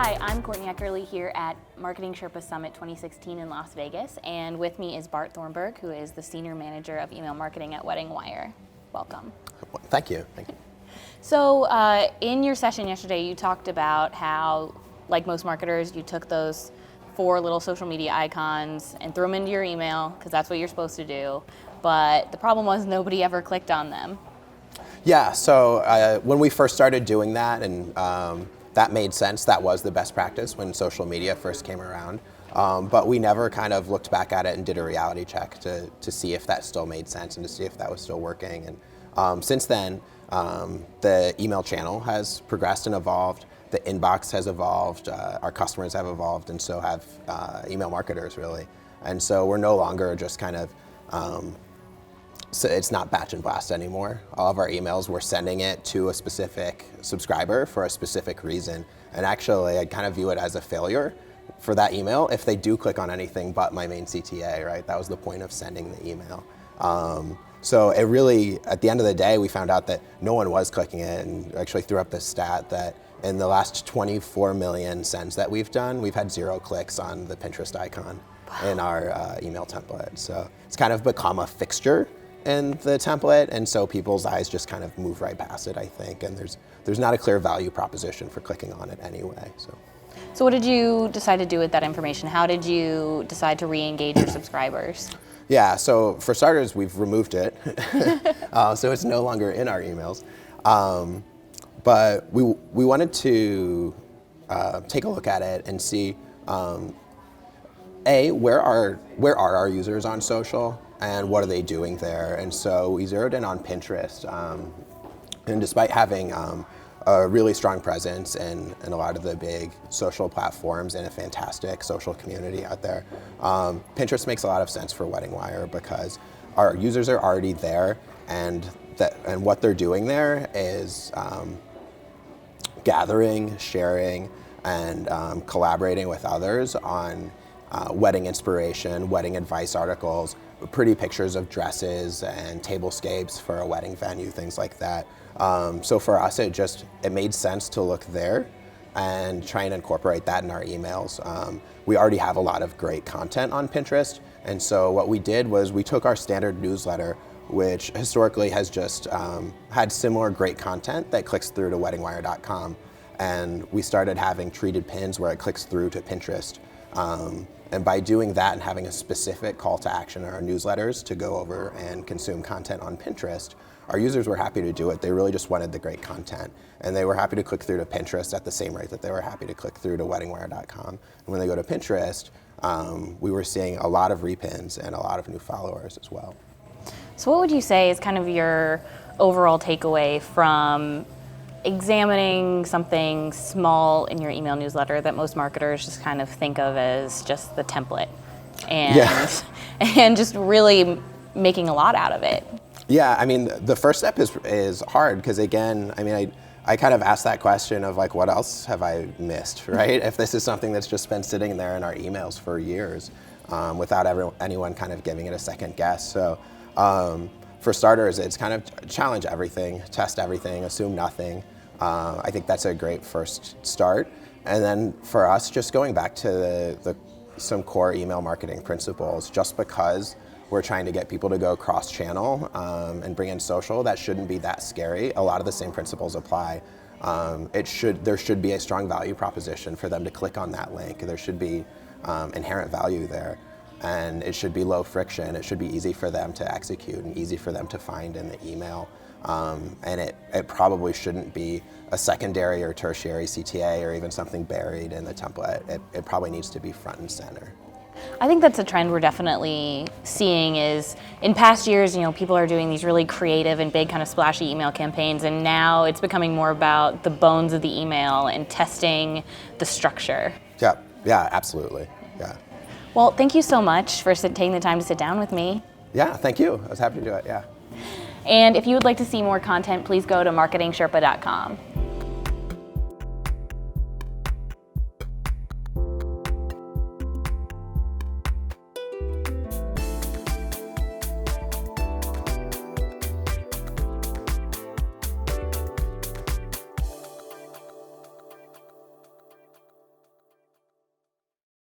Hi, I'm Courtney Eckerly here at Marketing Sherpa Summit 2016 in Las Vegas, and with me is Bart Thornburg, who is the Senior Manager of Email Marketing at WeddingWire. Welcome. Thank you. Thank you. So in your session yesterday, you talked about how, like most marketers, you took those 4 little social media icons and threw them into your email, because that's what you're supposed to do, but the problem was nobody ever clicked on them. Yeah, so when we first started doing that, and that made sense, that was the best practice when social media first came around. But we never kind of looked back at it and did a reality check to see if that still made sense and to see if that was still working. And since then, the email channel has progressed and evolved. The inbox has evolved. Our customers have evolved, and so have email marketers, really. And so we're no longer just kind of so it's not batch and blast anymore. All of our emails, we're sending it to a specific subscriber for a specific reason. And actually, I kind of view it as a failure for that email if they do click on anything but my main CTA, right? That was the point of sending the email. So it really, at the end of the day, we found out that no one was clicking it, and actually threw up this stat that in the last 24 million sends that we've done, we've had 0 clicks on the Pinterest icon in our email template. So it's kind of become a fixture in the template, and so people's eyes just kind of move right past it, I think, and there's not a clear value proposition for clicking on it anyway. So what did you decide to do with that information? How did you decide to re-engage your subscribers? Yeah, so for starters, we've removed it, so it's no longer in our emails. But we wanted to take a look at it and see, where are our users on social? And what are they doing there? And so we zeroed in on Pinterest. And despite having a really strong presence in a lot of the big social platforms and a fantastic social community out there, Pinterest makes a lot of sense for WeddingWire because our users are already there, and what they're doing there is gathering, sharing, and collaborating with others on wedding inspiration, wedding advice articles, pretty pictures of dresses and tablescapes for a wedding venue, things like that. So for us, it made sense to look there and try and incorporate that in our emails. We already have a lot of great content on Pinterest, and so what we did was we took our standard newsletter, which historically has just had similar great content that clicks through to weddingwire.com, and we started having treated pins where it clicks through to Pinterest. And by doing that and having a specific call to action in our newsletters to go over and consume content on Pinterest, our users were happy to do it. They really just wanted the great content. And they were happy to click through to Pinterest at the same rate that they were happy to click through to weddingwire.com. And when they go to Pinterest, we were seeing a lot of repins and a lot of new followers as well. So what would you say is kind of your overall takeaway from examining something small in your email newsletter that most marketers just kind of think of as just the template and just really making a lot out of it? Yeah, I mean, the first step is hard because, again, I mean, I kind of asked that question of like, what else have I missed, right? If this is something that's just been sitting there in our emails for years without anyone kind of giving it a second guess. So for starters, it's kind of challenge everything, test everything, assume nothing. I think that's a great first start. And then for us, just going back to some core email marketing principles, just because we're trying to get people to go cross-channel and bring in social, that shouldn't be that scary. A lot of the same principles apply. There should be a strong value proposition for them to click on that link. There should be inherent value there. And it should be low friction. It should be easy for them to execute and easy for them to find in the email. And it probably shouldn't be a secondary or tertiary CTA or even something buried in the template. It probably needs to be front and center. I think that's a trend we're definitely seeing is in past years, people are doing these really creative and big kind of splashy email campaigns, and now it's becoming more about the bones of the email and testing the structure. Yeah, absolutely, yeah. Well, thank you so much for taking the time to sit down with me. Yeah, thank you. I was happy to do it, yeah. And if you would like to see more content, please go to marketingsherpa.com.